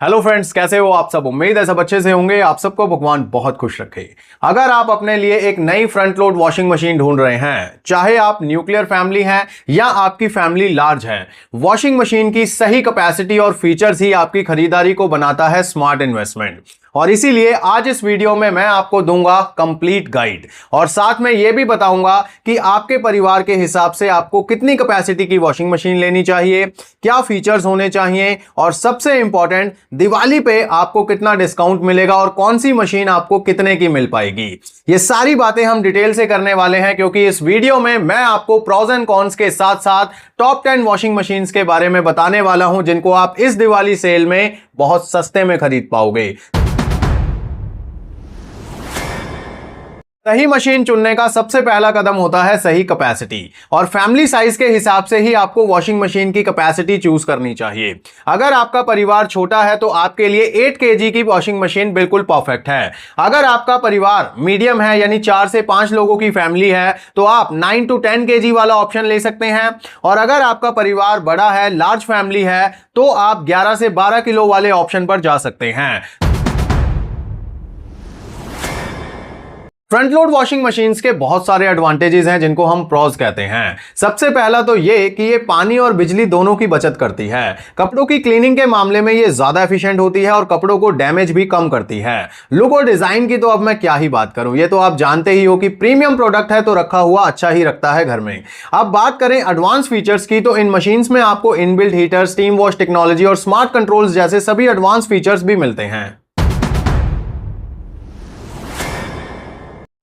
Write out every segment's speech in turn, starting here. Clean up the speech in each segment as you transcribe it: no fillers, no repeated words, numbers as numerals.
Hello friends, कैसे हो आप सब। उम्मीद है सब अच्छे से होंगे। आप सबको भगवान बहुत खुश रखे। अगर आप अपने लिए एक नई फ्रंट लोड वॉशिंग मशीन ढूंढ रहे हैं, चाहे आप न्यूक्लियर फैमिली हैं या आपकी फैमिली लार्ज है, वॉशिंग मशीन की सही कैपेसिटी और फीचर्स ही आपकी खरीदारी को बनाता है स्मार्ट इन्वेस्टमेंट। और इसीलिए आज इस वीडियो में मैं आपको दूंगा कंप्लीट गाइड और साथ में यह भी बताऊंगा कि आपके परिवार के हिसाब से आपको कितनी कैपेसिटी की वॉशिंग मशीन लेनी चाहिए, क्या फीचर्स होने चाहिए और सबसे इंपॉर्टेंट दिवाली पे आपको कितना डिस्काउंट मिलेगा और कौन सी मशीन आपको कितने की मिल पाएगी। ये सारी बातें हम डिटेल से करने वाले हैं क्योंकि इस वीडियो में मैं आपको प्रोज एंड कॉन्स के साथ साथ टॉप 10 वॉशिंग मशीन्स के बारे में बताने वाला हूं जिनको आप इस दिवाली सेल में बहुत सस्ते में खरीद पाओगे। सही मशीन चुनने का सबसे पहला कदम होता है सही कैपेसिटी और फैमिली साइज के हिसाब से ही आपको वॉशिंग मशीन की कैपेसिटी चूज करनी चाहिए। अगर आपका परिवार छोटा है तो आपके लिए 8 kg की वॉशिंग मशीन बिल्कुल परफेक्ट है। अगर आपका परिवार मीडियम है यानी 4 से 5 लोगों की फैमिली है तो आप 9 to 10 kg वाला ऑप्शन ले सकते हैं और अगर आपका परिवार बड़ा है, लार्ज फैमिली है, तो आप 11 से 12 किलो वाले ऑप्शन पर जा सकते हैं। फ्रंट लोड वॉशिंग मशीन्स के बहुत सारे एडवांटेजेस हैं जिनको हम प्रोज कहते हैं। सबसे पहला तो ये कि ये पानी और बिजली दोनों की बचत करती है। कपड़ों की क्लीनिंग के मामले में ये ज्यादा एफिशिएंट होती है और कपड़ों को डैमेज भी कम करती है। लुक और डिजाइन की तो अब मैं क्या ही बात करूं, ये तो आप जानते ही हो कि प्रीमियम प्रोडक्ट है तो रखा हुआ अच्छा ही रखता है घर में। अब बात करें एडवांस फीचर्स की तो इन मशीन्स में आपको inbuilt heater, steam wash technology और स्मार्ट कंट्रोल्स जैसे सभी एडवांस फीचर्स भी मिलते हैं।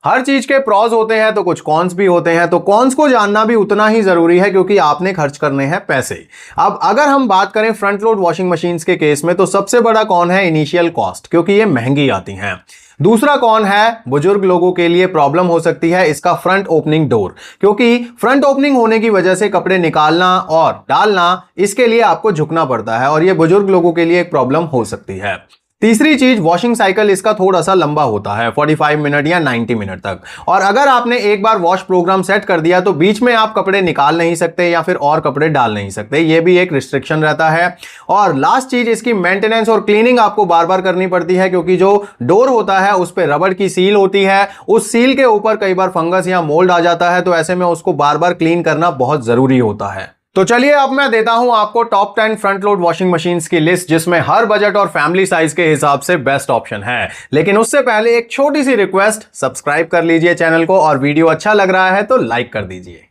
हर चीज के प्रॉज होते हैं तो कुछ कॉन्स भी होते हैं, तो कॉन्स को जानना भी उतना ही जरूरी है क्योंकि आपने खर्च करने हैं पैसे। अब अगर हम बात करें फ्रंट लोड वॉशिंग मशीन्स के केस में तो सबसे बड़ा कॉन है इनिशियल कॉस्ट, क्योंकि ये महंगी आती हैं। दूसरा कौन है, बुजुर्ग लोगों के लिए प्रॉब्लम हो सकती है इसका फ्रंट ओपनिंग डोर, क्योंकि फ्रंट ओपनिंग होने की वजह से कपड़े निकालना और डालना इसके लिए आपको झुकना पड़ता है और यह बुजुर्ग लोगों के लिए एक प्रॉब्लम हो सकती है। तीसरी चीज, वॉशिंग साइकिल इसका थोड़ा सा लंबा होता है, 45 मिनट या 90 मिनट तक, और अगर आपने एक बार वॉश प्रोग्राम सेट कर दिया तो बीच में आप कपड़े निकाल नहीं सकते या फिर और कपड़े डाल नहीं सकते, ये भी एक रिस्ट्रिक्शन रहता है। और लास्ट चीज, इसकी मेंटेनेंस और क्लीनिंग आपको बार बार करनी पड़ती है क्योंकि जो डोर होता है उस पर रबड़ की सील होती है, उस सील के ऊपर कई बार फंगस या मोल्ड आ जाता है, तो ऐसे में उसको बार बार क्लीन करना बहुत जरूरी होता है। तो चलिए अब मैं देता हूं आपको top 10 front load washing machines की लिस्ट जिसमें हर बजट और फैमिली साइज के हिसाब से बेस्ट ऑप्शन है। लेकिन उससे पहले एक छोटी सी रिक्वेस्ट, सब्सक्राइब कर लीजिए चैनल को और वीडियो अच्छा लग रहा है तो लाइक कर दीजिए।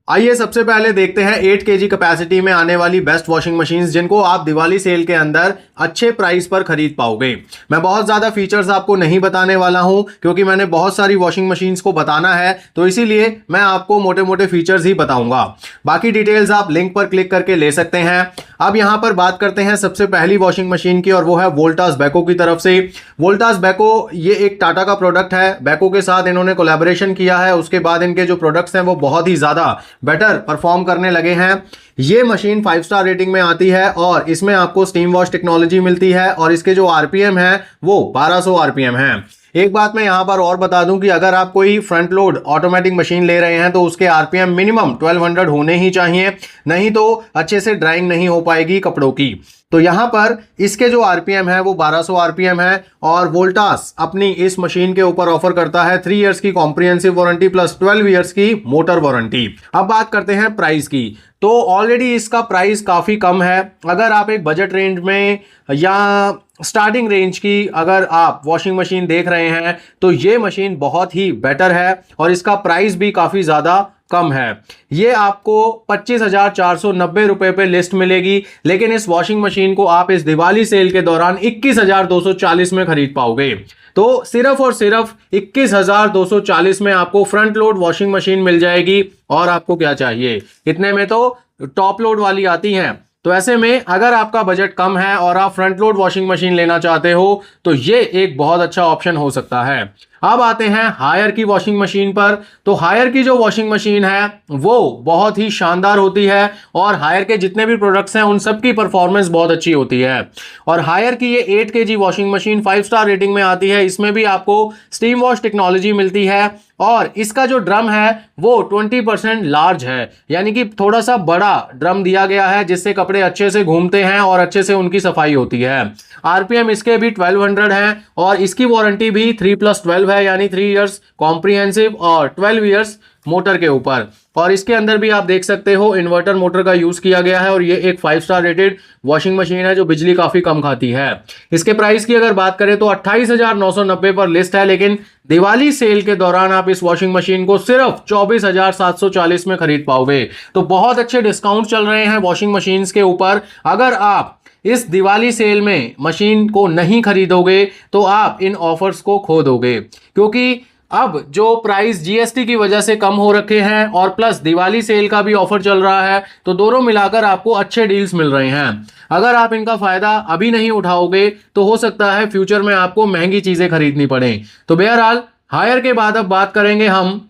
आइए सबसे पहले देखते हैं 8 kg कैपेसिटी में आने वाली बेस्ट वॉशिंग मशीन्स जिनको आप दिवाली सेल के अंदर अच्छे प्राइस पर खरीद पाओगे। मैं बहुत ज्यादा फीचर्स आपको नहीं बताने वाला हूं क्योंकि मैंने बहुत सारी वॉशिंग मशीन्स को बताना है, तो इसीलिए मैं आपको मोटे मोटे फीचर्स ही बताऊंगा। बाकी डिटेल्स आप लिंक पर क्लिक करके ले सकते हैं। अब यहां पर बात करते हैं सबसे पहली वॉशिंग मशीन की और वो है वोल्टास बेको की तरफ से। वोल्टास बेको ये एक टाटा का प्रोडक्ट है। बेको के साथ इन्होंने कोलैबोरेशन किया है, उसके बाद इनके जो प्रोडक्ट्स हैं वो बहुत ही ज्यादा बेटर परफॉर्म करने लगे हैं। ये मशीन 5 स्टार रेटिंग में आती है और इसमें आपको स्टीम वॉश टेक्नोलॉजी मिलती है और इसके जो आरपीएम है वो 1200 आरपीएम है। एक बात मैं यहां पर और बता दूं कि अगर आप कोई फ्रंट लोड ऑटोमेटिक मशीन ले रहे हैं तो उसके आरपीएम मिनिमम 1200 होने ही चाहिए, नहीं तो अच्छे से ड्राइंग नहीं हो पाएगी कपड़ों की। तो यहां पर इसके जो आरपीएम है वो 1200 आरपीएम है और वोल्टास अपनी इस मशीन के ऊपर ऑफर करता है 3 इयर्स की कॉम्प्रिहेंसिव वारंटी प्लस 12 इयर्स की मोटर वारंटी। अब बात करते हैं प्राइस की, तो ऑलरेडी इसका प्राइस काफी कम है। अगर आप एक बजट रेंज में या स्टार्टिंग रेंज की अगर आप वॉशिंग मशीन देख रहे हैं तो ये मशीन बहुत ही बेटर है और इसका प्राइस भी काफी ज्यादा कम है। ये आपको 25,490 रुपए पे लिस्ट मिलेगी, लेकिन इस वॉशिंग मशीन को आप इस दिवाली सेल के दौरान 21,240 में खरीद पाओगे। तो सिर्फ और सिर्फ 21,240 में आपको फ्रंट लोड वॉशिंग मशीन मिल जाएगी और आपको क्या चाहिए, इतने में तो टॉप लोड वाली आती हैं। तो ऐसे में अगर आपका बजट कम है और आप फ्रंट लोड वॉशिंग मशीन लेना चाहते हो तो ये एक बहुत अच्छा ऑप्शन हो सकता है। अब आते हैं हायर की वॉशिंग मशीन पर। तो हायर की जो वॉशिंग मशीन है वो बहुत ही शानदार होती है और हायर के जितने भी प्रोडक्ट्स हैं उन सब की परफॉर्मेंस बहुत अच्छी होती है। और हायर की ये 8 kg washing machine 5 star rating में आती है। इसमें भी आपको स्टीम वॉश टेक्नोलॉजी मिलती है और इसका जो ड्रम है वो 20% लार्ज है, यानी कि थोड़ा सा बड़ा ड्रम दिया गया है जिससे कपड़े अच्छे से घूमते हैं और अच्छे से उनकी सफाई होती है। आरपीएम इसके भी 1200 है और इसकी वारंटी भी 3+12 है, यानी 3 इयर्स कॉम्प्रिहेंसिव और 12 इयर्स मोटर के ऊपर। और इसके अंदर भी आप देख सकते हो इन्वर्टर मोटर का यूज किया गया है और ये एक 5 स्टार रेटेड वॉशिंग मशीन है जो बिजली काफी कम खाती है। इसके प्राइस की अगर बात करें तो 28,990 पर लिस्ट है, लेकिन दिवाली सेल के दौरान आप इस वॉशिंग मशीन को सिर्फ 24,740 में खरीद पाओगे। तो बहुत अच्छे डिस्काउंट चल रहे हैं वॉशिंग मशीन के ऊपर। अगर आप इस दिवाली सेल में मशीन को नहीं खरीदोगे तो आप इन ऑफर्स को खो दोगे, क्योंकि अब जो प्राइस जीएसटी की वजह से कम हो रखे हैं और प्लस दिवाली सेल का भी ऑफर चल रहा है, तो दोनों मिलाकर आपको अच्छे डील्स मिल रहे हैं। अगर आप इनका फायदा अभी नहीं उठाओगे तो हो सकता है फ्यूचर में आपको महंगी चीजें खरीदनी पड़े। तो बहरहाल हायर के बाद अब बात करेंगे हम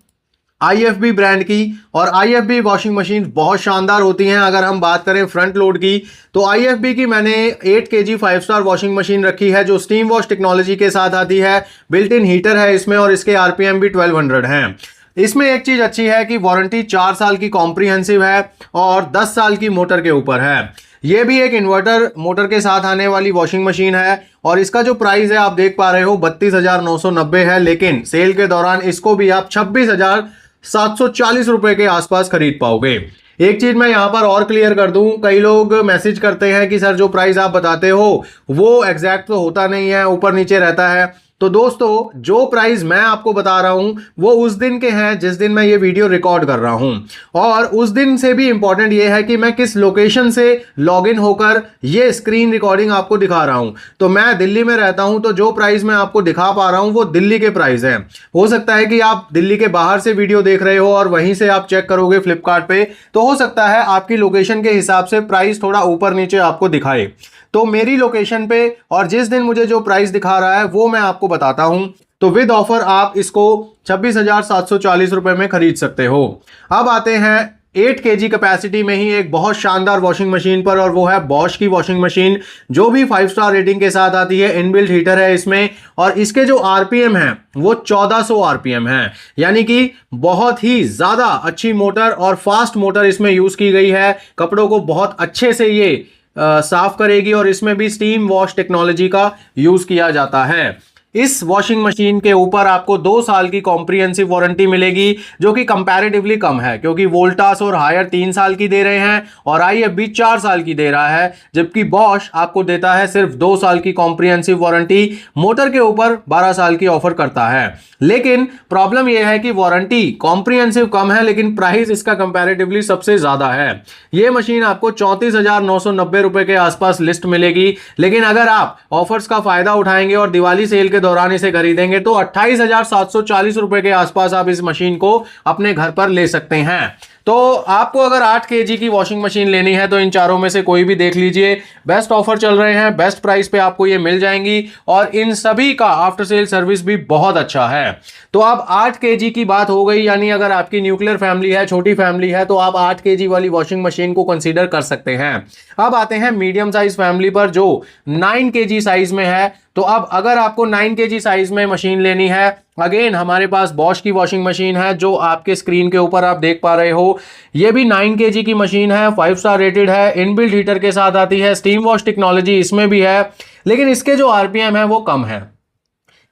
IFB ब्रांड की, और IFB वॉशिंग मशीन बहुत शानदार होती हैं। अगर हम बात करें फ्रंट लोड की तो IFB की मैंने 8 kg 5 स्टार वॉशिंग मशीन रखी है जो स्टीम वॉश टेक्नोलॉजी के साथ आती है। बिल्ट इन हीटर है इसमें और इसके RPM भी 1200 हैं। इसमें एक चीज अच्छी है कि वारंटी 4 साल की कॉम्प्रिहेंसिव है और 10 साल की मोटर के ऊपर है। ये भी एक इन्वर्टर मोटर के साथ आने वाली वॉशिंग मशीन है और इसका जो प्राइस है आप देख पा रहे हो 32,990 है, लेकिन सेल के दौरान इसको भी आप 26,740 रुपए के आसपास खरीद पाओगे। एक चीज मैं यहां पर और क्लियर कर दूं, कई लोग मैसेज करते हैं कि सर जो प्राइस आप बताते हो वो एग्जैक्ट तो होता नहीं है, ऊपर नीचे रहता है। तो दोस्तों जो प्राइस मैं आपको बता रहा हूं वो उस दिन के हैं जिस दिन मैं ये वीडियो रिकॉर्ड कर रहा हूं, और उस दिन से भी इंपॉर्टेंट ये है कि मैं किस लोकेशन से लॉगिन होकर ये स्क्रीन रिकॉर्डिंग आपको दिखा रहा हूं। तो मैं दिल्ली में रहता हूं, तो जो प्राइस मैं आपको दिखा पा रहा हूं वो दिल्ली के प्राइस हैं। हो सकता है कि आप दिल्ली के बाहर से वीडियो देख रहे हो और वहीं से आप चेक करोगे फ्लिपकार्ट पे, तो हो सकता है आपकी लोकेशन के हिसाब से प्राइस थोड़ा ऊपर नीचे आपको दिखाए। तो मेरी लोकेशन पे और जिस दिन मुझे जो प्राइस दिखा रहा है वो मैं आपको बताता हूं। तो विद ऑफर आप इसको 26,740 रुपए में खरीद सकते हो। अब आते हैं 8 kg कैपेसिटी में ही एक बहुत शानदार वॉशिंग मशीन पर, और वो है बॉश की वॉशिंग मशीन जो भी 5 स्टार रेटिंग के साथ आती है। इनबिल्ट हीटर है इसमें और इसके जो आरपीएम है वो 1400 आरपीएम है, यानी कि बहुत ही ज्यादा अच्छी मोटर और फास्ट मोटर इसमें यूज की गई है। कपड़ों को बहुत अच्छे से ये साफ करेगी और इसमें भी स्टीम वॉश टेक्नोलॉजी का यूज किया जाता है। इस वॉशिंग मशीन के ऊपर आपको 2 साल की कॉम्प्रिहेंसिव वारंटी मिलेगी जो कि कंपैरेटिवली कम है, क्योंकि वोल्टास और हायर 3 साल की दे रहे हैं और IFB 4 साल की दे रहा है, जबकि बॉश आपको देता है सिर्फ 2 साल की कॉम्प्रिहेंसिव वारंटी। मोटर के ऊपर 12 साल की ऑफर करता है, लेकिन प्रॉब्लम यह है कि वारंटी कॉम्प्रिहेंसिव कम है लेकिन प्राइस इसका कंपैरेटिवली सबसे ज्यादा है। यह मशीन आपको 34,990 रुपए के आसपास लिस्ट मिलेगी, लेकिन अगर आप ऑफर्स का फायदा उठाएंगे और दिवाली सेल के दौरान इसे खरीदेंगे तो 28,740 रुपए के आसपास आप इस मशीन को अपने घर पर ले सकते हैं। तो आपको अगर 8 kg की वॉशिंग मशीन लेनी है तो इन चारों में से कोई भी देख लीजिए। बेस्ट ऑफर चल रहे हैं, बेस्ट प्राइस पे आपको ये मिल जाएंगी और इन सभी का आफ्टर सेल सर्विस भी बहुत अच्छा है। तो अब 8 kg की बात हो गई, यानी अगर आपकी न्यूक्लियर फैमिली है, छोटी फैमिली है, तो आप 8 kg वाली वॉशिंग मशीन को कंसीडर कर सकते हैं। अब आते हैं मीडियम साइज फैमिली पर जो 9 kg साइज में है। तो अब अगर आपको 9 kg साइज में मशीन लेनी है, अगेन हमारे पास बॉश की वॉशिंग मशीन है जो आपके स्क्रीन के ऊपर आप देख पा रहे हो। ये भी 9 kg की मशीन है, 5 स्टार रेटेड है, इनबिल्ट हीटर के साथ आती है, स्टीम वॉश टेक्नोलॉजी इसमें भी है, लेकिन इसके जो आरपीएम है वो कम है।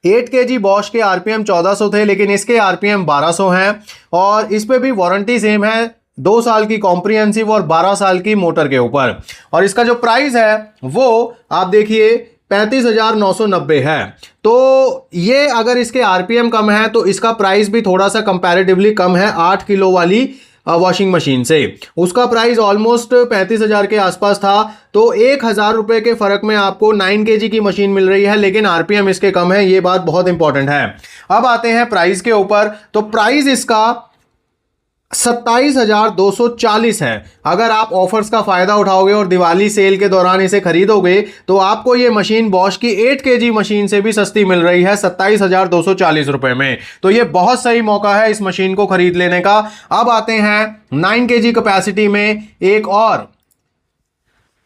8 kg बॉश के आरपीएम 1400 थे, लेकिन इसके आरपीएम 1200 हैं और इस पे भी वारंटी सेम है, 2 साल की कॉम्प्रिहेंसिव और 12 साल की मोटर के ऊपर। और इसका जो प्राइस है वो आप देखिए 35,990 है। तो ये अगर इसके आरपीएम कम है तो इसका प्राइस भी थोड़ा सा कंपैरेटिवली कम है 8 किलो वाली वॉशिंग मशीन से। उसका प्राइस ऑलमोस्ट 35,000 के आसपास था, तो 1,000 रुपए के फर्क में आपको 9 kg की मशीन मिल रही है, लेकिन आरपीएम इसके कम है। ये बात बहुत इंपॉर्टेंट है। अब आते हैं प्राइस के ऊपर। तो प्राइस इसका 27,240 है। अगर आप ऑफर्स का फायदा उठाओगे और दिवाली सेल के दौरान इसे खरीदोगे तो आपको ये मशीन बॉश की 8 kg मशीन से भी सस्ती मिल रही है 27,240 रुपए में। तो ये बहुत सही मौका है इस मशीन को खरीद लेने का। अब आते हैं 9 kg कैपेसिटी में एक और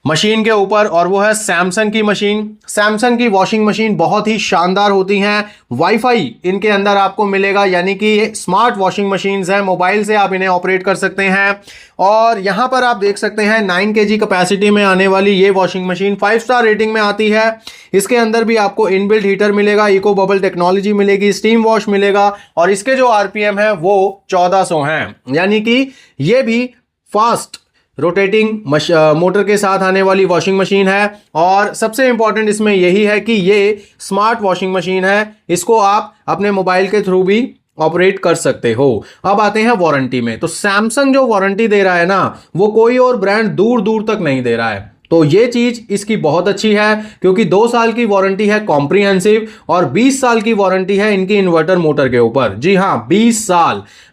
मशीन के ऊपर, और वो है सैमसंग की मशीन। सैमसंग की वॉशिंग मशीन बहुत ही शानदार होती हैं। वाईफाई इनके अंदर आपको मिलेगा, यानी कि ये स्मार्ट वॉशिंग मशीन्स हैं, मोबाइल से आप इन्हें ऑपरेट कर सकते हैं। और यहां पर आप देख सकते हैं 9 kg कैपेसिटी में आने वाली ये वॉशिंग मशीन 5 स्टार रेटिंग में आती है। इसके अंदर भी आपको इनबिल्ट हीटर मिलेगा, इको बबल टेक्नोलॉजी मिलेगी, स्टीम वॉश मिलेगा, और इसके जो आरपीएम है वो 1400 हैं, यानी कि ये भी फास्ट रोटेटिंग मोटर के साथ आने वाली वॉशिंग मशीन है। और सबसे इंपॉर्टेंट इसमें यही है कि ये स्मार्ट वॉशिंग मशीन है, इसको आप अपने मोबाइल के थ्रू भी ऑपरेट कर सकते हो। अब आते हैं वारंटी में। तो सैमसंग जो वारंटी दे रहा है ना, वो कोई और ब्रांड दूर दूर तक नहीं दे रहा है। तो ये चीज इसकी बहुत अच्छी है, क्योंकि 2 साल की वारंटी है कॉम्प्रिहेंसिव, और 20 साल की वारंटी है इनकी इन्वर्टर मोटर के ऊपर। जी हां,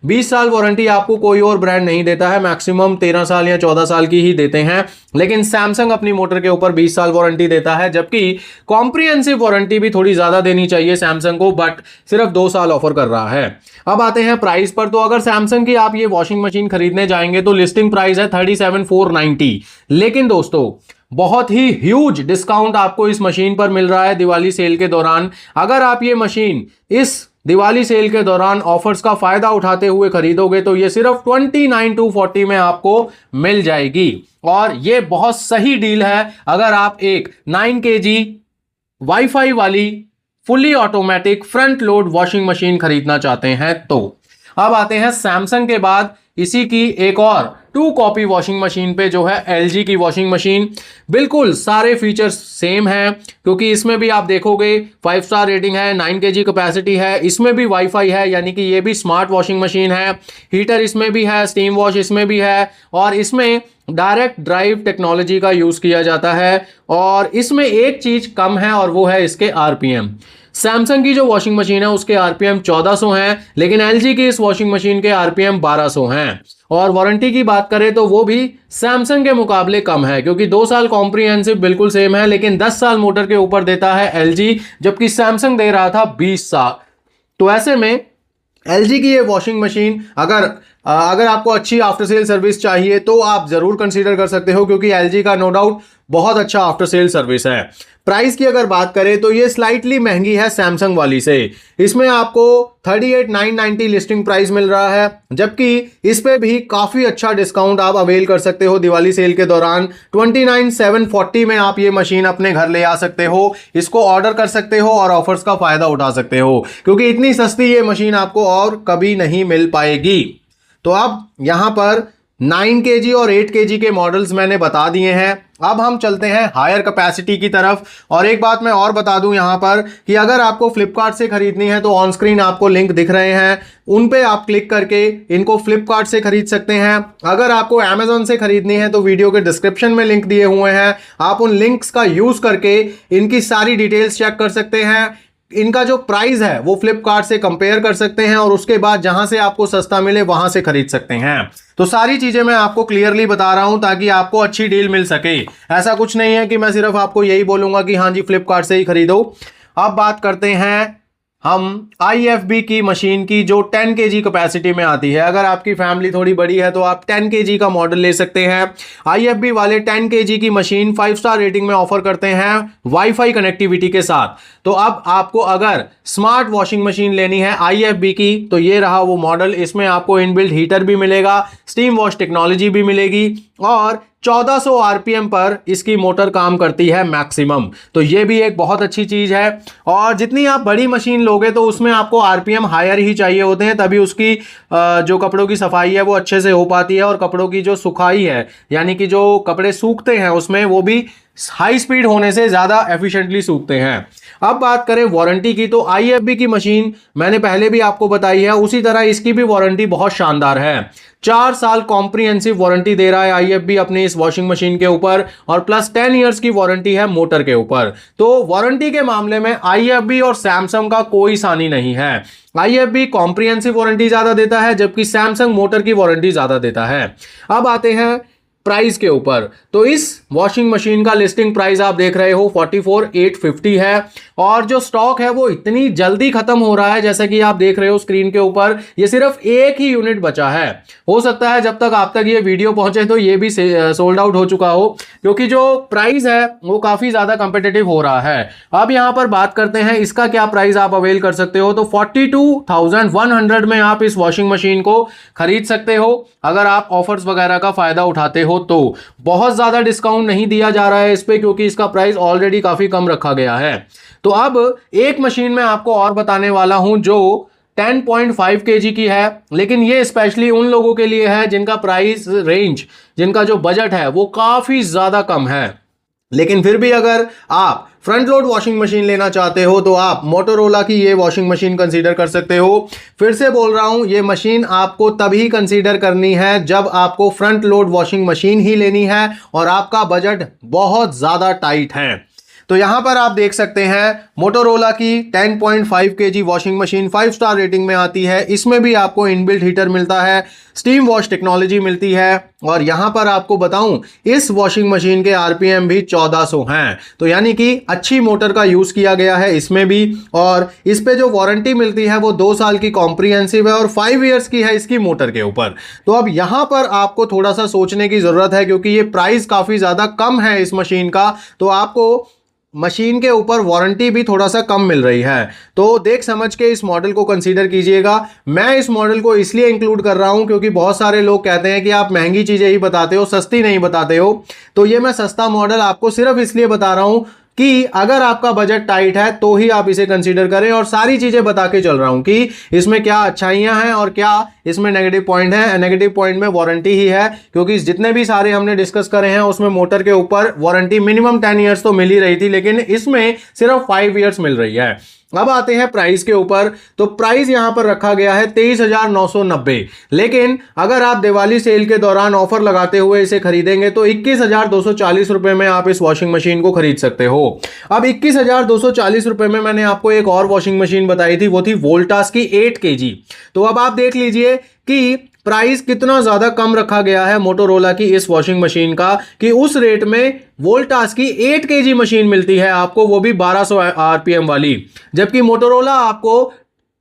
20 साल वारंटी आपको कोई और ब्रांड नहीं देता है, मैक्सिमम 13 साल या 14 साल की ही देते हैं, लेकिन सैमसंग अपनी मोटर के ऊपर 20 साल वारंटी देता है। जबकि कॉम्प्रिहेंसिव वारंटी भी थोड़ी ज्यादा देनी चाहिए सैमसंग को, बट सिर्फ 2 साल ऑफर कर रहा है। अब आते हैं प्राइस पर। तो अगर सैमसंग की आप ये वॉशिंग मशीन खरीदने जाएंगे तो लिस्टिंग प्राइस है 37,490, लेकिन दोस्तों बहुत ही ह्यूज डिस्काउंट आपको इस मशीन पर मिल रहा है दिवाली सेल के दौरान। अगर आप ये मशीन इस दिवाली सेल के दौरान ऑफर्स का फायदा उठाते हुए खरीदोगे तो ये सिर्फ 29,240 में आपको मिल जाएगी, और ये बहुत सही डील है अगर आप एक 9 kg वाईफाई वाली fully automatic front load washing machine खरीदना चाहते हैं। तो अब आते हैं सैमसंग के बाद इसी की एक और 2 कॉपी वॉशिंग मशीन पे, जो है एलजी की वॉशिंग मशीन। बिल्कुल सारे फीचर्स सेम हैं, क्योंकि इसमें भी आप देखोगे 5 स्टार रेटिंग है, 9 kg कैपेसिटी है, इसमें भी वाईफाई है, यानी कि ये भी स्मार्ट वॉशिंग मशीन है। हीटर इसमें भी है, स्टीम वॉश इसमें भी है, और इसमें डायरेक्ट ड्राइव टेक्नोलॉजी का यूज किया जाता है। और इसमें एक चीज कम है, और वो है इसके आरपीएम। सैमसंग की जो वॉशिंग मशीन है उसके आरपीएम 1400 हैं, लेकिन एलजी की इस वॉशिंग मशीन के आरपीएम 1200 हैं। और वारंटी की बात करें तो वो भी सैमसंग के मुकाबले कम है, क्योंकि 2 साल कॉम्प्रिहेंसिव बिल्कुल सेम है, लेकिन 10 साल मोटर के ऊपर देता है एलजी, जबकि सैमसंग दे रहा था 20 साल। तो ऐसे में एलजी की ये वॉशिंग मशीन अगर आपको अच्छी आफ्टर सेल सर्विस चाहिए तो आप जरूर कंसीडर कर सकते हो, क्योंकि एलजी का नो डाउट बहुत अच्छा आफ्टर सेल सर्विस है। प्राइस की अगर बात करें तो ये स्लाइटली महंगी है सैमसंग वाली से। इसमें आपको 38,990 लिस्टिंग प्राइस मिल रहा है, जबकि इस पे भी काफी अच्छा डिस्काउंट आप अवेल कर सकते हो दिवाली सेल के दौरान। 29,740 में आप ये मशीन अपने घर ले आ सकते हो, इसको ऑर्डर कर सकते हो और ऑफर्स का फायदा उठा सकते हो, क्योंकि इतनी सस्ती ये मशीन आपको और कभी नहीं मिल पाएगी। तो अब यहां पर 9 kg और 8 kg के मॉडल्स मैंने बता दिए हैं। अब हम चलते हैं हायर कैपेसिटी की तरफ। और एक बात मैं और बता दूं यहां पर कि अगर आपको फ्लिपकार्ट से खरीदनी है तो ऑन स्क्रीन आपको लिंक दिख रहे हैं, उन पे आप क्लिक करके इनको फ्लिपकार्ट से खरीद सकते हैं। अगर आपको अमेजॉन से खरीदनी है तो वीडियो के डिस्क्रिप्शन में लिंक दिए हुए हैं, आप उन लिंक्स का यूज करके इनकी सारी डिटेल्स चेक कर सकते हैं। इनका जो प्राइस है वो फ्लिपकार्ट से कंपेयर कर सकते हैं, और उसके बाद जहां से आपको सस्ता मिले वहां से खरीद सकते हैं। तो सारी चीजें मैं आपको क्लियरली बता रहा हूं ताकि आपको अच्छी डील मिल सके। ऐसा कुछ नहीं है कि मैं सिर्फ आपको यही बोलूंगा कि हाँ जी फ्लिपकार्ट से ही खरीदो। अब बात करते हैं हम IFB की मशीन की, जो 10 kg कैपेसिटी में आती है। अगर आपकी फैमिली थोड़ी बड़ी है तो आप 10 kg का मॉडल ले सकते हैं। IFB वाले 10 kg की मशीन 5 स्टार रेटिंग में ऑफर करते हैं वाईफाई कनेक्टिविटी के साथ। तो अब आपको अगर स्मार्ट वॉशिंग मशीन लेनी है IFB की तो ये रहा वो मॉडल। इसमें आपको इनबिल्ट हीटर भी मिलेगा, स्टीम वॉश टेक्नोलॉजी भी मिलेगी, और 1400 आरपीएम पर इसकी मोटर काम करती है मैक्सिमम। तो ये भी एक बहुत अच्छी चीज है। और जितनी आप बड़ी मशीन लोगे तो उसमें आपको आरपीएम हायर ही चाहिए होते हैं, तभी उसकी जो कपड़ों की सफाई है वो अच्छे से हो पाती है, और कपड़ों की जो सुखाई है यानी कि जो कपड़े सूखते हैं उसमें वो भी हाई स्पीड होने से ज्यादा एफिशिएंटली सूखते हैं। अब बात करें वारंटी की तो IFB की मशीन मैंने पहले भी आपको बताई है, उसी तरह इसकी भी वारंटी बहुत शानदार है। 4 साल कॉम्प्रिहेंसिव वारंटी दे रहा है IFB अपनी इस वॉशिंग मशीन के ऊपर, और प्लस 10 इयर्स की वारंटी है मोटर के ऊपर। तो वारंटी के मामले में IFB और सैमसंग का कोई सानी नहीं है। IFB कॉम्प्रिहेंसिव वारंटी ज्यादा देता है, जबकि सैमसंग मोटर की वारंटी ज्यादा देता है। अब आते हैं प्राइस के ऊपर। तो इस वॉशिंग मशीन का लिस्टिंग प्राइस आप देख रहे हो 44,850 है और जो स्टॉक है वो इतनी जल्दी खत्म हो रहा है, जैसा कि आप देख रहे हो स्क्रीन के ऊपर, ये सिर्फ एक ही यूनिट बचा है। हो सकता है जब तक आप तक ये वीडियो पहुंचे तो ये भी सोल्ड आउट हो चुका हो, क्योंकि जो प्राइस है वो काफी ज्यादा कंपेटिटिव हो रहा है। अब यहां पर बात करते हैं इसका क्या प्राइस आप अवेल कर सकते हो। तो 42,100 में आप इस वॉशिंग मशीन को खरीद सकते हो अगर आप ऑफर्स वगैरह का फायदा उठाते हो। तो बहुत ज्यादा डिस्काउंट नहीं दिया जा रहा है इस पे, क्योंकि इसका प्राइस ऑलरेडी काफी कम रखा गया है। तो अब एक मशीन में आपको और बताने वाला हूं जो 10.5 kg की है, लेकिन ये स्पेशली उन लोगों के लिए है जिनका प्राइस रेंज, जिनका जो बजट है वो काफी ज्यादा कम है। लेकिन फिर भी अगर आप फ्रंट लोड वॉशिंग मशीन लेना चाहते हो तो आप मोटोरोला की ये वॉशिंग मशीन कंसीडर कर सकते हो। फिर से बोल रहा हूं, ये मशीन आपको तभी कंसीडर करनी है जब आपको फ्रंट लोड वॉशिंग मशीन ही लेनी है और आपका बजट बहुत ज्यादा टाइट है। तो यहां पर आप देख सकते हैं मोटोरोला की 10.5 kg washing machine 5 star rating में आती है। इसमें भी आपको इनबिल्ट हीटर मिलता है, स्टीम वॉश टेक्नोलॉजी मिलती है और यहां पर आपको बताऊं इस वॉशिंग मशीन के आरपीएम भी 1400 हैं। तो यानी कि अच्छी मोटर का यूज किया गया है इसमें भी। और इस पे जो वारंटी मिलती है वो 2 साल की कॉम्प्रिहेंसिव है और 5 इयर्स की है इसकी मोटर के ऊपर। तो अब यहां पर आपको थोड़ा सा सोचने की जरूरत है, क्योंकि ये प्राइस काफी ज्यादा कम है इस मशीन का, तो आपको मशीन के ऊपर वारंटी भी थोड़ा सा कम मिल रही है। तो देख समझ के इस मॉडल को कंसीडर कीजिएगा। मैं इस मॉडल को इसलिए इंक्लूड कर रहा हूं क्योंकि बहुत सारे लोग कहते हैं कि आप महंगी चीजें ही बताते हो, सस्ती नहीं बताते हो। तो ये मैं सस्ता मॉडल आपको सिर्फ इसलिए बता रहा हूं कि अगर आपका बजट टाइट है तो ही आप इसे कंसीडर करें, और सारी चीजें बता के चल रहा हूं कि इसमें क्या अच्छाइयां हैं और क्या इसमें नेगेटिव पॉइंट है। नेगेटिव पॉइंट में वारंटी ही है, क्योंकि जितने भी सारे हमने डिस्कस करे हैं उसमें मोटर के ऊपर वारंटी मिनिमम 10 इयर्स तो मिल ही रही थी, लेकिन इसमें सिर्फ 5 इयर्स मिल रही है। अब आते हैं प्राइस के ऊपर। तो प्राइस यहां पर रखा गया है 23,990, लेकिन अगर आप दिवाली सेल के दौरान ऑफर लगाते हुए इसे खरीदेंगे तो 21,240 रुपए में आप इस वॉशिंग मशीन को खरीद सकते हो। अब 21,240 रुपए में मैंने आपको एक और वॉशिंग मशीन बताई थी, वो थी वोल्टास की 8 kg। तो अब आप देख लीजिए कि प्राइस कितना ज्यादा कम रखा गया है मोटोरोला की इस वॉशिंग मशीन का, कि उस रेट में वोल्टास की 8 kg मशीन मिलती है आपको, वो भी 1200 आरपीएम वाली, जबकि मोटोरोला आपको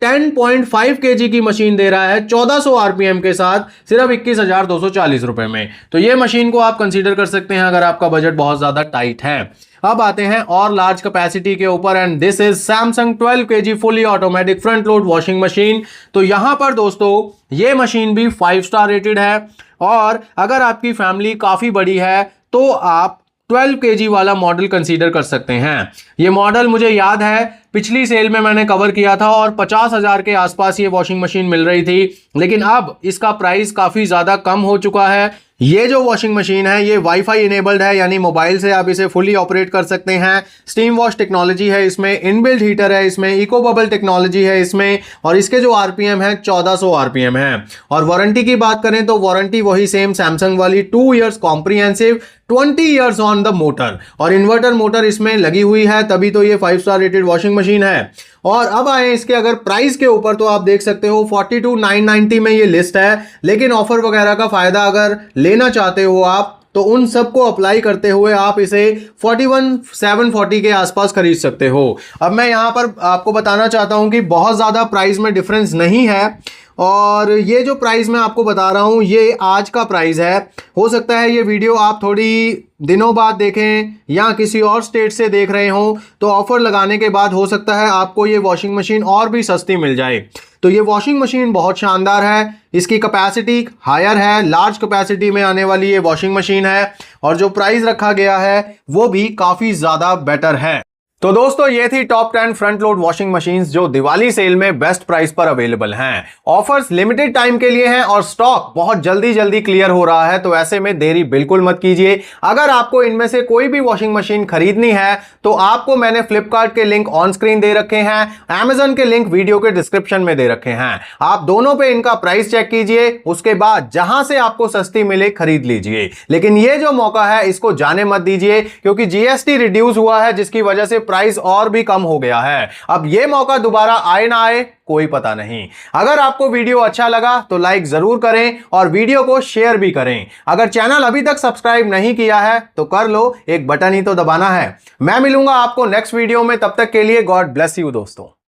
10.5 kg की मशीन दे रहा है 1400 आरपीएम के साथ सिर्फ 21,240 रुपए में। तो ये मशीन को आप कंसीडर कर सकते हैं अगर आपका बजट बहुत ज्यादा टाइट है। अब आते हैं और लार्ज कैपेसिटी के ऊपर, and this is Samsung 12 kg fully automatic front load washing machine. तो यहां पर दोस्तों ये मशीन भी 5 स्टार रेटेड है, और अगर आपकी फैमिली काफी बड़ी है तो आप 12 kg वाला मॉडल कंसीडर कर सकते हैं। ये मॉडल मुझे याद है पिछली सेल में मैंने कवर किया था और 50,000 के आसपास ये वॉशिंग मशीन मिल रही थी, लेकिन अब इसका प्राइस काफी ज्यादा कम हो चुका है। ये जो वॉशिंग मशीन है ये वाईफाई इनेबल्ड है, यानी मोबाइल से आप इसे फुली ऑपरेट कर सकते हैं। स्टीम वॉश टेक्नोलॉजी है इसमें, इनबिल्ट हीटर है इसमें, इको बबल टेक्नोलॉजी है इसमें, और इसके जो आरपीएम है 1400 आरपीएम है। और वारंटी की बात करें तो वारंटी वही सेम सैमसंग वाली 2 years comprehensive, 20 years on the motor, और इन्वर्टर मोटर इसमें लगी हुई है, तभी तो ये 5 स्टार रेटेड वॉशिंग मशीन है। और अब आए इसके अगर प्राइस के ऊपर, तो आप देख सकते हो 42,990 में ये लिस्ट है, लेकिन ऑफर वगैरह का फायदा अगर लेना चाहते हो आप तो उन सबको अप्लाई करते हुए आप इसे 41,740 के आसपास खरीद सकते हो। अब मैं यहां पर आपको बताना चाहता हूं कि बहुत ज्यादा प्राइस में डिफरेंस नहीं है, और ये जो प्राइस मैं आपको बता रहा हूं ये आज का प्राइस है। हो सकता है ये वीडियो आप थोड़ी दिनों बाद देखें या किसी और स्टेट से देख रहे हो, तो ऑफर लगाने के बाद हो सकता है आपको ये वॉशिंग मशीन और भी सस्ती मिल जाए। तो ये वॉशिंग मशीन बहुत शानदार है, इसकी कैपेसिटी हायर है, लार्ज कैपेसिटी में आने वाली ये वॉशिंग मशीन है, और जो प्राइस रखा गया है वो भी काफी ज्यादा बेटर है। तो दोस्तों ये थी top 10 front load washing machines जो दिवाली सेल में बेस्ट प्राइस पर अवेलेबल हैं। ऑफर्स लिमिटेड टाइम के लिए हैं और स्टॉक बहुत जल्दी क्लियर हो रहा है, तो ऐसे में देरी बिल्कुल मत कीजिए। अगर आपको इनमें से कोई भी वॉशिंग मशीन खरीदनी है तो आपको मैंने फ्लिपकार्ट के लिंक ऑन स्क्रीन दे रखे हैं, अमेजन के लिंक वीडियो के डिस्क्रिप्शन में दे रखे हैं। आप दोनों पे इनका प्राइस चेक कीजिए, उसके बाद जहां से आपको सस्ती मिले खरीद लीजिए। लेकिन ये जो मौका है इसको जाने मत दीजिए, क्योंकि जीएसटी रिड्यूस हुआ है जिसकी वजह से प्राइस और भी कम हो गया है। अब यह मौका दोबारा आए ना आए कोई पता नहीं। अगर आपको वीडियो अच्छा लगा तो लाइक जरूर करें और वीडियो को शेयर भी करें। अगर चैनल अभी तक सब्सक्राइब नहीं किया है तो कर लो, एक बटन ही तो दबाना है। मैं मिलूंगा आपको नेक्स्ट वीडियो में, तब तक के लिए गॉड ब्लेस यू दोस्तों।